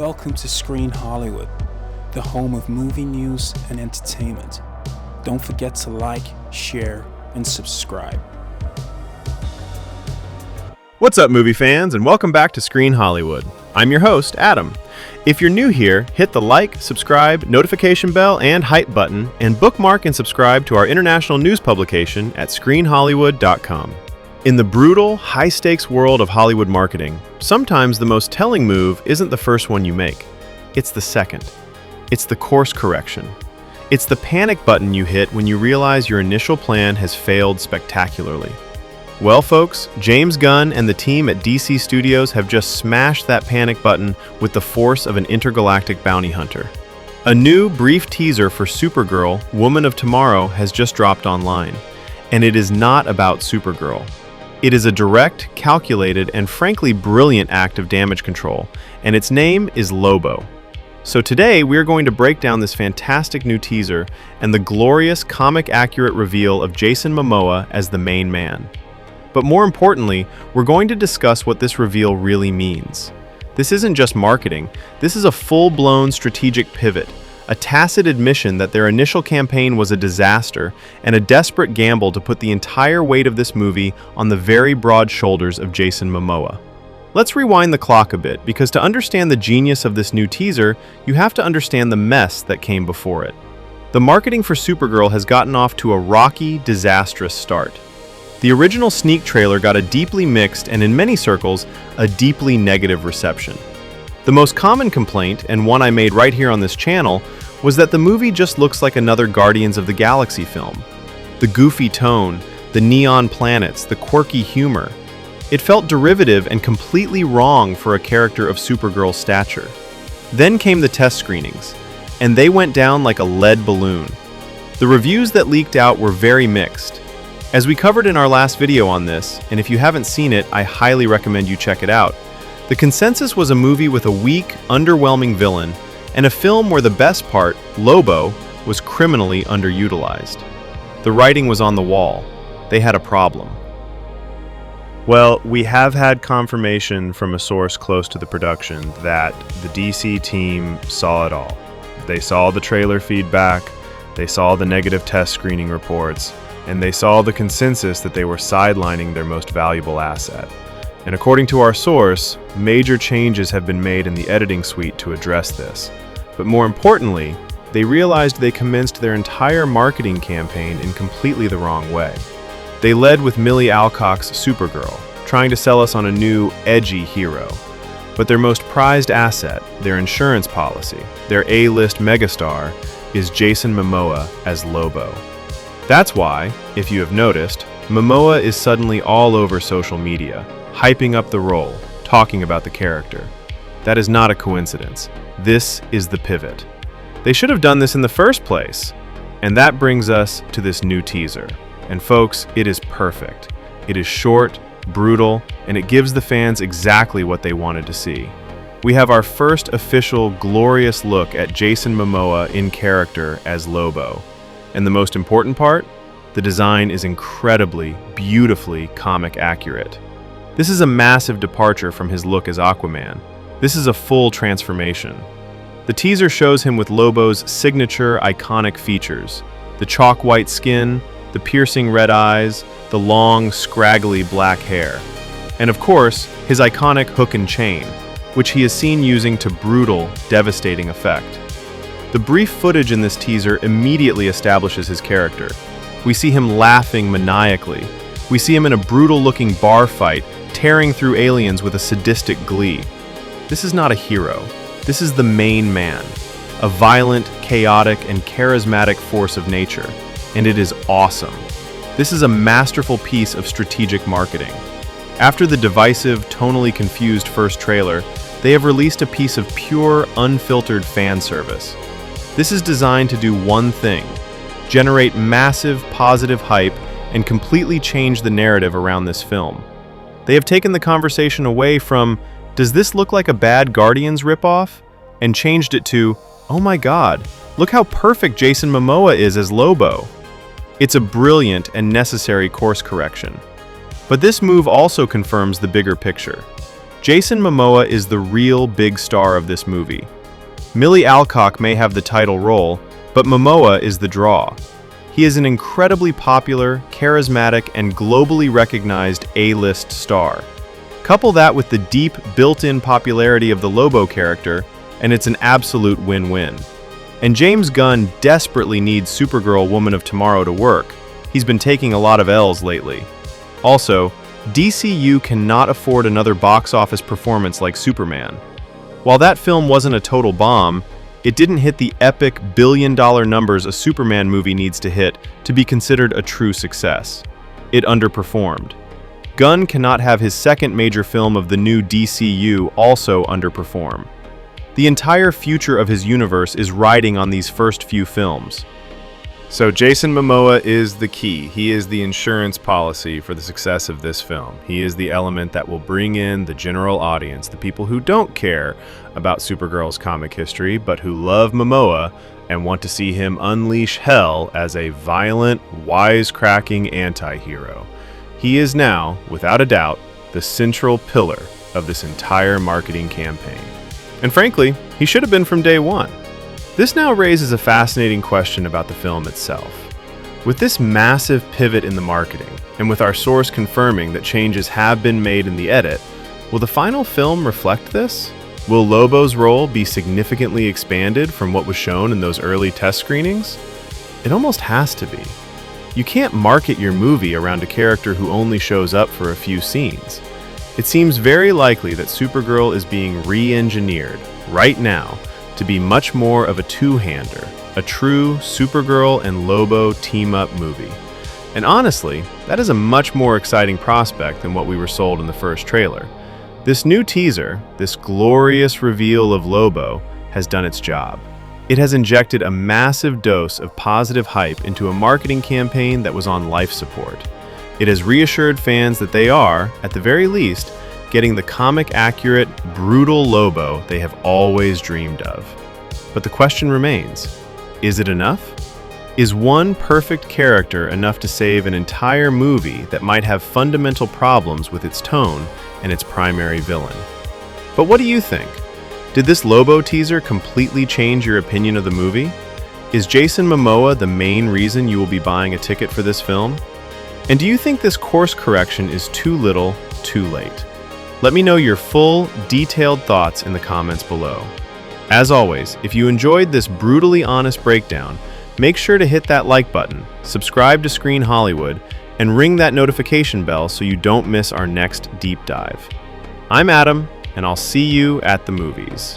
Welcome to Screen Hollywood, the home of movie news and entertainment. Don't forget to like, share, and subscribe. What's up, movie fans, and welcome back to Screen Hollywood. I'm your host, Adam. If you're new here, hit the like, subscribe, notification bell, and hype button, and bookmark and subscribe to our international news publication at screenhollywood.com. In the brutal, high-stakes world of Hollywood marketing, sometimes the most telling move isn't the first one you make. It's the second. It's the course correction. It's the panic button you hit when you realize your initial plan has failed spectacularly. Well, folks, James Gunn and the team at DC Studios have just smashed that panic button with the force of an intergalactic bounty hunter. A new, brief teaser for Supergirl, Woman of Tomorrow, has just dropped online. And it is not about Supergirl. It is a direct, calculated, and frankly brilliant act of damage control, and its name is Lobo. So today, we are going to break down this fantastic new teaser and the glorious, comic-accurate reveal of Jason Momoa as the main man. But more importantly, we're going to discuss what this reveal really means. This isn't just marketing, this is a full-blown strategic pivot, a tacit admission that their initial campaign was a disaster and a desperate gamble to put the entire weight of this movie on the very broad shoulders of Jason Momoa. Let's rewind the clock a bit, because to understand the genius of this new teaser, you have to understand the mess that came before it. The marketing for Supergirl has gotten off to a rocky, disastrous start. The original sneak trailer got a deeply mixed and, in many circles, a deeply negative reception. The most common complaint, and one I made right here on this channel, was that the movie just looks like another Guardians of the Galaxy film. The goofy tone, the neon planets, the quirky humor. It felt derivative and completely wrong for a character of Supergirl's stature. Then came the test screenings, and they went down like a lead balloon. The reviews that leaked out were very mixed. As we covered in our last video on this, and if you haven't seen it, I highly recommend you check it out, the consensus was a movie with a weak, underwhelming villain, and a film where the best part, Lobo, was criminally underutilized. The writing was on the wall. They had a problem. Well, we have had confirmation from a source close to the production that the DC team saw it all. They saw the trailer feedback, they saw the negative test screening reports, and they saw the consensus that they were sidelining their most valuable asset. And according to our source, major changes have been made in the editing suite to address this. But more importantly, they realized they commenced their entire marketing campaign in completely the wrong way. They led with Millie Alcock's Supergirl, trying to sell us on a new, edgy hero. But their most prized asset, their insurance policy, their A-list megastar, is Jason Momoa as Lobo. That's why, if you have noticed, Momoa is suddenly all over social media, hyping up the role, talking about the character. That is not a coincidence. This is the pivot. They should have done this in the first place. And that brings us to this new teaser. And folks, it is perfect. It is short, brutal, and it gives the fans exactly what they wanted to see. We have our first official, glorious look at Jason Momoa in character as Lobo. And the most important part? The design is incredibly, beautifully comic accurate. This is a massive departure from his look as Aquaman. This is a full transformation. The teaser shows him with Lobo's signature iconic features: the chalk white skin, the piercing red eyes, the long, scraggly black hair. And of course, his iconic hook and chain, which he is seen using to brutal, devastating effect. The brief footage in this teaser immediately establishes his character. We see him laughing maniacally. We see him in a brutal-looking bar fight, tearing through aliens with a sadistic glee. This is not a hero. This is the main man, a violent, chaotic, and charismatic force of nature. And it is awesome. This is a masterful piece of strategic marketing. After the divisive, tonally confused first trailer, they have released a piece of pure, unfiltered fan service. This is designed to do one thing: generate massive, positive hype and completely change the narrative around this film. They have taken the conversation away from, "Does this look like a bad Guardians ripoff?" and changed it to, "Oh my god, look how perfect Jason Momoa is as Lobo." It's a brilliant and necessary course correction. But this move also confirms the bigger picture. Jason Momoa is the real big star of this movie. Millie Alcock may have the title role, but Momoa is the draw. He is an incredibly popular, charismatic, and globally recognized A-list star. Couple that with the deep, built-in popularity of the Lobo character, and it's an absolute win-win. And James Gunn desperately needs Supergirl Woman of Tomorrow to work. He's been taking a lot of L's lately. Also, DCU cannot afford another box office performance like Superman. While that film wasn't a total bomb, it didn't hit the epic billion-dollar numbers a Superman movie needs to hit to be considered a true success. It underperformed. Gunn cannot have his second major film of the new DCU also underperform. The entire future of his universe is riding on these first few films. So Jason Momoa is the key. He is the insurance policy for the success of this film. He is the element that will bring in the general audience, the people who don't care about Supergirl's comic history, but who love Momoa and want to see him unleash hell as a violent, wisecracking anti-hero. He is now, without a doubt, the central pillar of this entire marketing campaign. And frankly, he should have been from day one. This now raises a fascinating question about the film itself. With this massive pivot in the marketing, and with our source confirming that changes have been made in the edit, will the final film reflect this? Will Lobo's role be significantly expanded from what was shown in those early test screenings? It almost has to be. You can't market your movie around a character who only shows up for a few scenes. It seems very likely that Supergirl is being re-engineered right now to be much more of a two-hander, a true Supergirl and Lobo team-up movie. And honestly, that is a much more exciting prospect than what we were sold in the first trailer. This new teaser, this glorious reveal of Lobo, has done its job. It has injected a massive dose of positive hype into a marketing campaign that was on life support. It has reassured fans that they are, at the very least, getting the comic-accurate, brutal Lobo they have always dreamed of. But the question remains, is it enough? Is one perfect character enough to save an entire movie that might have fundamental problems with its tone and its primary villain? But what do you think? Did this Lobo teaser completely change your opinion of the movie? Is Jason Momoa the main reason you will be buying a ticket for this film? And do you think this course correction is too little, too late? Let me know your full, detailed thoughts in the comments below. As always, if you enjoyed this brutally honest breakdown, make sure to hit that like button, subscribe to Screen Hollywood, and ring that notification bell so you don't miss our next deep dive. I'm Adam, and I'll see you at the movies.